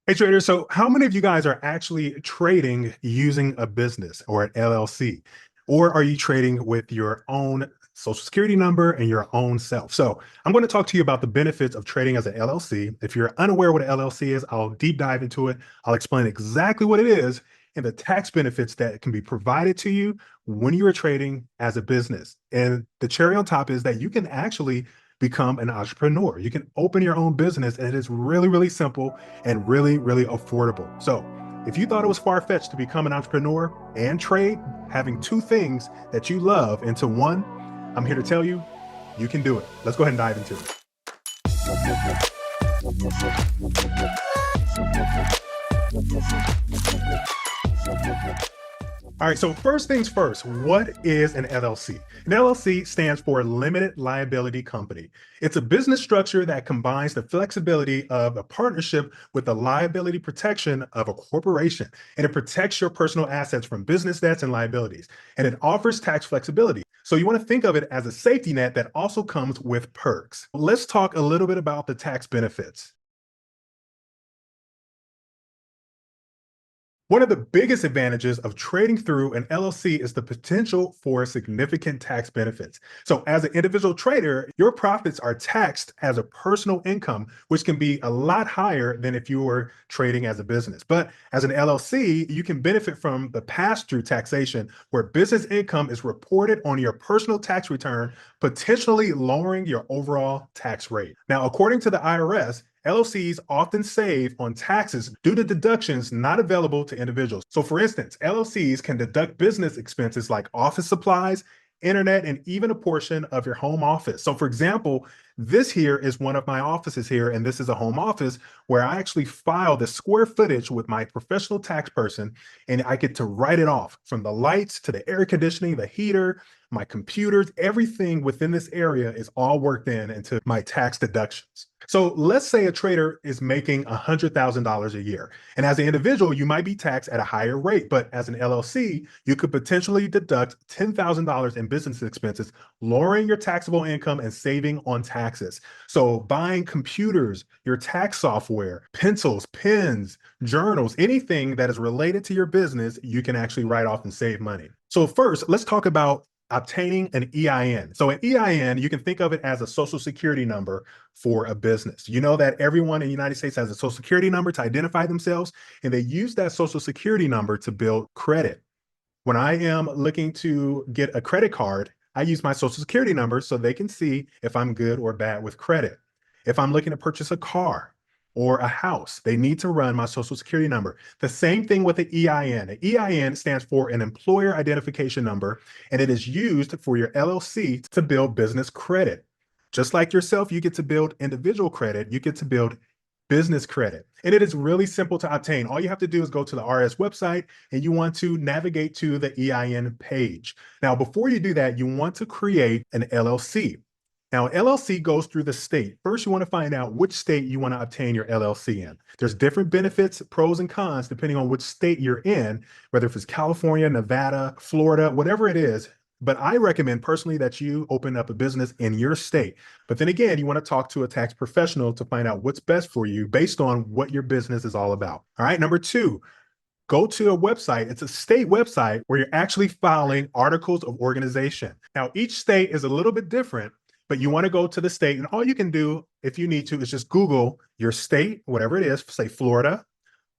Hey traders, so how many of you guys are actually trading using a business or an LLC? Or are you trading with your own social security number and your own self? So I'm going to talk to you about the benefits of trading as an LLC. If you're unaware what an LLC is, I'll deep dive into it. I'll explain exactly what it is and the tax benefits that can be provided to you when you are trading as a business. And the cherry on top is that you can actually become an entrepreneur. You can open your own business, and it is really, really simple and really, really affordable. So if you thought it was far-fetched to become an entrepreneur and trade, having two things that you love into one, I'm here to tell you, you can do it. Let's go ahead and dive into it. All right, so first things first, what is an LLC? An LLC stands for Limited Liability Company. It's a business structure that combines the flexibility of a partnership with the liability protection of a corporation, and it protects your personal assets from business debts and liabilities, and it offers tax flexibility. So you want to think of it as a safety net that also comes with perks. Let's talk a little bit about the tax benefits. One of the biggest advantages of trading through an LLC is the potential for significant tax benefits. So, as an individual trader, your profits are taxed as a personal income, which can be a lot higher than if you were trading as a business. But as an LLC, you can benefit from the pass through taxation, where business income is reported on your personal tax return, potentially lowering your overall tax rate. Now, according to the IRS, LLCs often save on taxes due to deductions not available to individuals. So, for instance, LLCs can deduct business expenses like office supplies, internet, and even a portion of your home office. So, for example, this here is one of my offices here, and this is a home office where I actually file the square footage with my professional tax person, and I get to write it off from the lights to the air conditioning, the heater, my computers, everything within this area is all worked in into my tax deductions. So let's say a trader is making $100,000 a year. And as an individual, you might be taxed at a higher rate, but as an LLC, you could potentially deduct $10,000 in business expenses, lowering your taxable income and saving on taxes. So buying computers, your tax software, pencils, pens, journals, anything that is related to your business, you can actually write off and save money. So first, let's talk about obtaining an EIN. So an EIN, you can think of it as a social security number for a business. You know that everyone in the United States has a social security number to identify themselves, and they use that social security number to build credit. When I am looking to get a credit card, I use my social security number so they can see if I'm good or bad with credit. If I'm looking to purchase a car or a house, they need to run my social security number. The same thing with the EIN. An EIN stands for an employer identification number, and it is used for your LLC to build business credit. Just like yourself, you get to build individual credit, you get to build business credit. And it is really simple to obtain. All you have to do is go to the RS website and you want to navigate to the EIN page. Now, before you do that, you want to create an LLC. Now, an LLC goes through the state. First, you want to find out which state you want to obtain your LLC in. There's different benefits, pros and cons, depending on which state you're in, whether if it's California, Nevada, Florida, whatever it is. But I recommend personally that you open up a business in your state. But then again, you want to talk to a tax professional to find out what's best for you based on what your business is all about. All right. Number two, go to a website. It's a state website where you're actually filing articles of organization. Now, each state is a little bit different, but you want to go to the state, and all you can do if you need to is just Google your state, whatever it is, say Florida,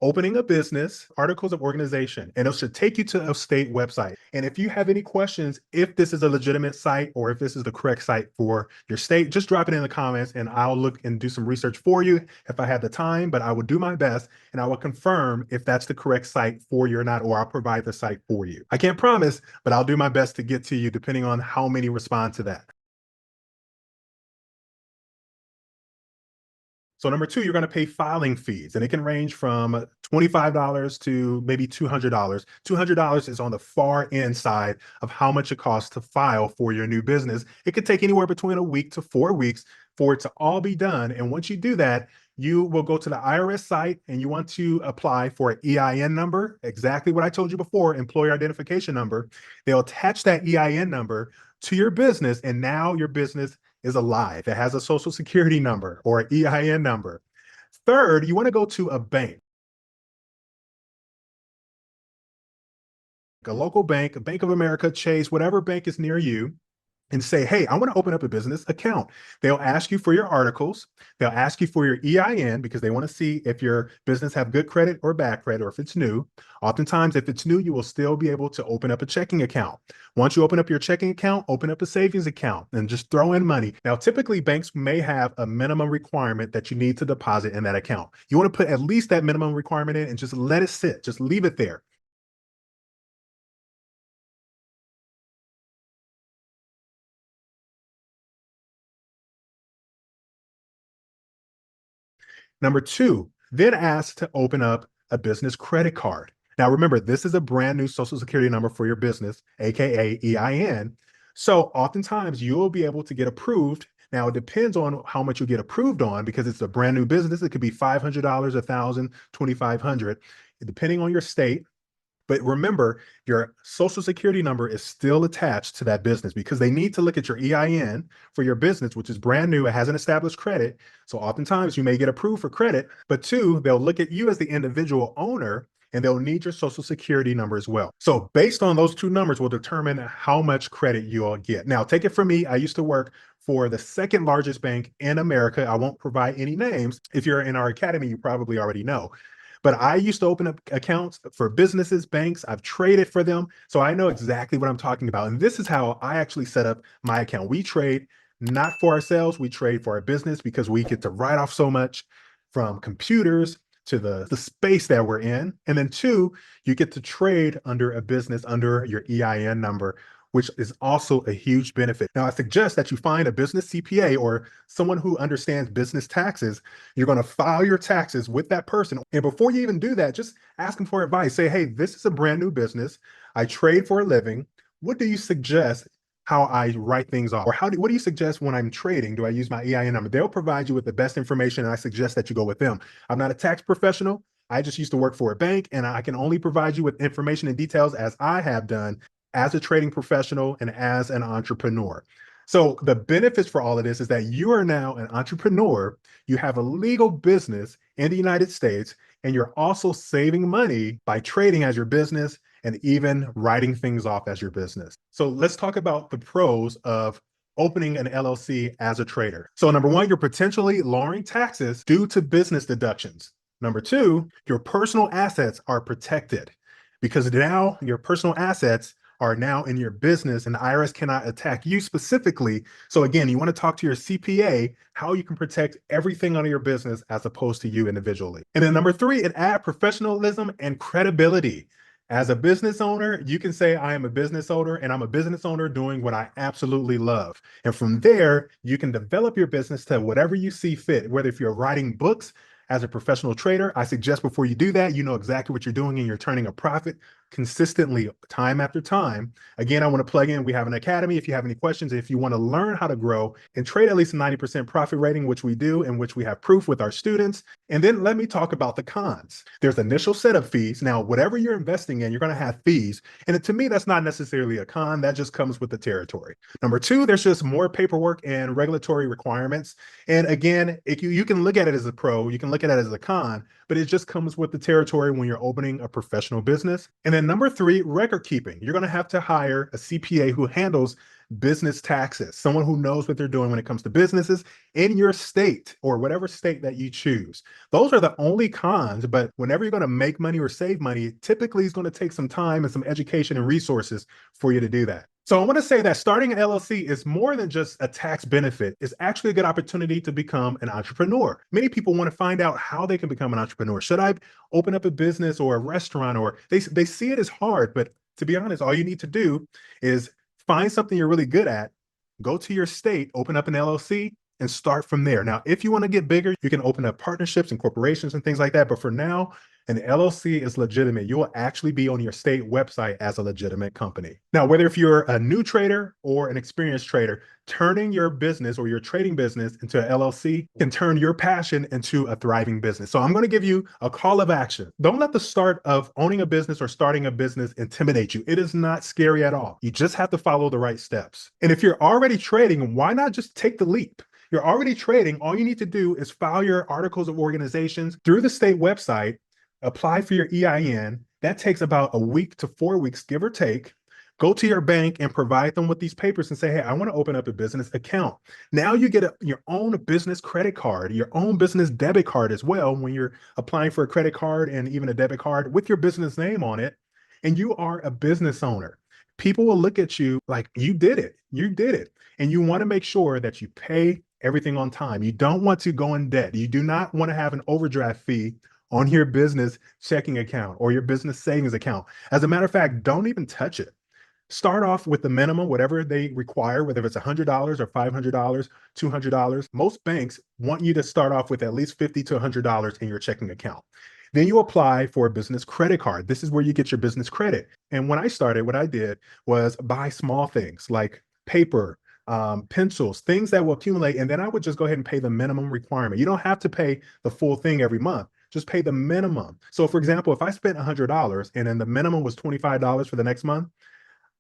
opening a business, articles of organization, and it should take you to a state website. And if you have any questions, if this is a legitimate site or if this is the correct site for your state, just drop it in the comments and I'll look and do some research for you if I have the time, but I will do my best and I will confirm if that's the correct site for you or not, or I'll provide the site for you. I can't promise, but I'll do my best to get to you depending on how many respond to that. So number two, you're going to pay filing fees, and it can range from $25 to maybe $200. $200 is on the far end side of how much it costs to file for your new business. It could take anywhere between a week to 4 weeks for it to all be done. And once you do that, you will go to the IRS site and you want to apply for an EIN number, exactly what I told you before, employer identification number. They'll attach that EIN number to your business, and now your business is alive. It has a social security number or an EIN number. Third, you want to go to a bank. a local bank, a Bank of America, Chase, whatever bank is near you, and say, hey, I want to open up a business account. They'll ask you for your articles. They'll ask you for your EIN because they want to see if your business have good credit or bad credit, or if it's new. Oftentimes, if it's new, you will still be able to open up a checking account. Once you open up your checking account, open up a savings account and just throw in money. Now, typically banks may have a minimum requirement that you need to deposit in that account. You want to put at least that minimum requirement in and just let it sit, just leave it there. Number two, then ask to open up a business credit card. Now, remember, this is a brand new social security number for your business, AKA EIN. So, oftentimes you'll be able to get approved. Now, it depends on how much you get approved on because it's a brand new business. It could be $500, 1,000, 2,500, depending on your state. But remember, your social security number is still attached to that business because they need to look at your EIN for your business, which is brand new. It hasn't established credit. So oftentimes you may get approved for credit, but two, they'll look at you as the individual owner and they'll need your social security number as well. So based on those two numbers will determine how much credit you'll get. Now, take it from me. I used to work for the second largest bank in America. I won't provide any names. If you're in our academy, you probably already know. But I used to open up accounts for businesses, banks. I've traded for them. So I know exactly what I'm talking about. And this is how I actually set up my account. We trade not for ourselves, we trade for our business because we get to write off so much from computers to the space that we're in. And then two, you get to trade under a business under your EIN number, which is also a huge benefit. Now, I suggest that you find a business CPA or someone who understands business taxes. You're going to file your taxes with that person. And before you even do that, just ask them for advice. Say, hey, this is a brand new business. I trade for a living. What do you suggest how I write things off? Or what do you suggest when I'm trading? Do I use my EIN number? They'll provide you with the best information, and I suggest that you go with them. I'm not a tax professional. I just used to work for a bank, and I can only provide you with information and details as I have done as a trading professional and as an entrepreneur. So the benefits for all of this is that you are now an entrepreneur, you have a legal business in the United States, and you're also saving money by trading as your business and even writing things off as your business. So let's talk about the pros of opening an LLC as a trader. So number one, you're potentially lowering taxes due to business deductions. Number two, your personal assets are protected because now your personal assets are now in your business and the IRS cannot attack you specifically. So again, you want to talk to your CPA how you can protect everything under your business as opposed to you individually. And then number three, it adds professionalism and credibility. As a business owner, you can say, I am a business owner and I'm a business owner doing what I absolutely love. And from there, you can develop your business to whatever you see fit, whether if you're writing books, as a professional trader, I suggest before you do that, you know exactly what you're doing and you're turning a profit consistently time after time. Again, I want to plug in, we have an academy. If you have any questions, if you want to learn how to grow and trade at least a 90% profit rating, which we do, and which we have proof with our students. And then let me talk about the cons. There's initial setup fees. Now, whatever you're investing in, you're going to have fees. And to me, that's not necessarily a con. That just comes with the territory. Number two, there's just more paperwork and regulatory requirements. And again, you can look at it as a pro, you can look at it as a con, but it just comes with the territory when you're opening a professional business. And then number three, record keeping. You're going to have to hire a CPA who handles business taxes, someone who knows what they're doing when it comes to businesses in your state or whatever state that you choose. Those are the only cons, but whenever you're going to make money or save money, typically it's going to take some time and some education and resources for you to do that. So I want to say that starting an LLC is more than just a tax benefit. It's actually a good opportunity to become an entrepreneur. Many people want to find out how they can become an entrepreneur. Should I open up a business or a restaurant? Or they see it as hard, but to be honest, all you need to do is find something you're really good at, go to your state, open up an LLC, and start from there. Now, if you want to get bigger, you can open up partnerships and corporations and things like that. But for now, an LLC is legitimate. You will actually be on your state website as a legitimate company. Now, whether if you're a new trader or an experienced trader, turning your business or your trading business into an LLC can turn your passion into a thriving business. So I'm going to give you a call of action. Don't let the start of owning a business or starting a business intimidate you. It is not scary at all. You just have to follow the right steps. And if you're already trading, why not just take the leap? You're already trading. All you need to do is file your articles of organizations through the state website, apply for your EIN, That takes about a week to 4 weeks, give or take. Go to your bank and provide them with these papers and say, hey, I want to open up a business account. Now you get your own business credit card, your own business debit card as well when you're applying for a credit card and even a debit card with your business name on it. And you are a business owner. People will look at you like you did it. You did it. And you want to make sure that you pay everything on time. You don't want to go in debt. You do not want to have an overdraft fee on your business checking account or your business savings account. As a matter of fact, don't even touch it. Start off with the minimum, whatever they require, whether it's $100 or $500, $200. Most banks want you to start off with at least $50 to $100 in your checking account. Then you apply for a business credit card. This is where you get your business credit. And when I started, what I did was buy small things like paper, pencils, things that will accumulate. And then I would just go ahead and pay the minimum requirement. You don't have to pay the full thing every month. Just pay the minimum. So, for example, if I spent $100 and then the minimum was $25 for the next month,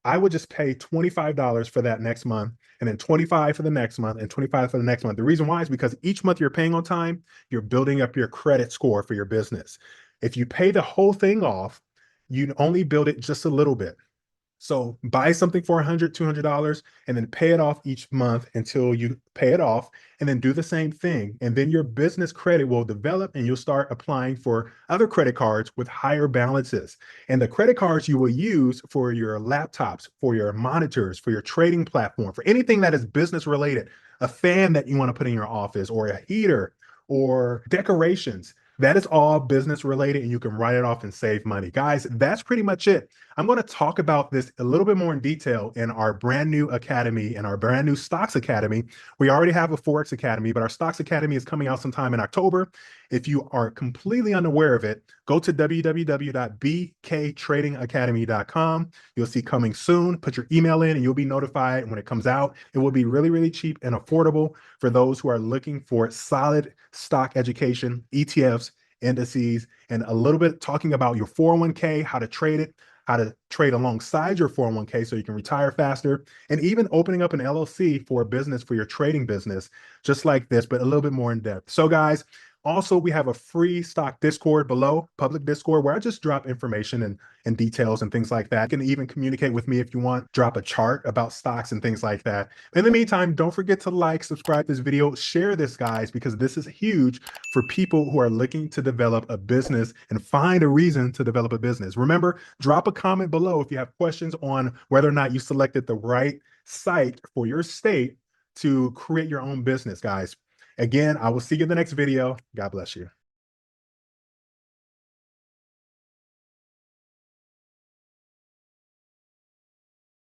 I would just pay $25 for that next month, and then 25 for the next month, and 25 for the next month. The reason why is because each month you're paying on time, you're building up your credit score for your business. If you pay the whole thing off, you only build it just a little bit. So buy something for $100, $200, and then pay it off each month until you pay it off, and then do the same thing. And then your business credit will develop and you'll start applying for other credit cards with higher balances. And the credit cards you will use for your laptops, for your monitors, for your trading platform, for anything that is business related, a fan that you want to put in your office, or a heater, or decorations. That is all business related, and you can write it off and save money. Guys, that's pretty much it. I'm going to talk about this a little bit more in detail in our brand new academy and our brand new Stocks Academy. We already have a Forex Academy, but our Stocks Academy is coming out sometime in October. If you are completely unaware of it, go to www.bktradingacademy.com. You'll see coming soon. Put your email in and you'll be notified when it comes out. It will be really, really cheap and affordable for those who are looking for solid stock education, ETFs, indices, and a little bit talking about your 401k, how to trade it, how to trade alongside your 401k so you can retire faster, and even opening up an LLC for a business, for your trading business, just like this, but a little bit more in depth. So guys, also, we have a free stock Discord below, public Discord, where I just drop information and details and things like that. You can even communicate with me if you want, drop a chart about stocks and things like that. In the meantime, don't forget to like, subscribe to this video, share this, guys, because this is huge for people who are looking to develop a business and find a reason to develop a business. Remember, drop a comment below if you have questions on whether or not you selected the right site for your state to create your own business, guys. Again, I will see you in the next video. God bless you.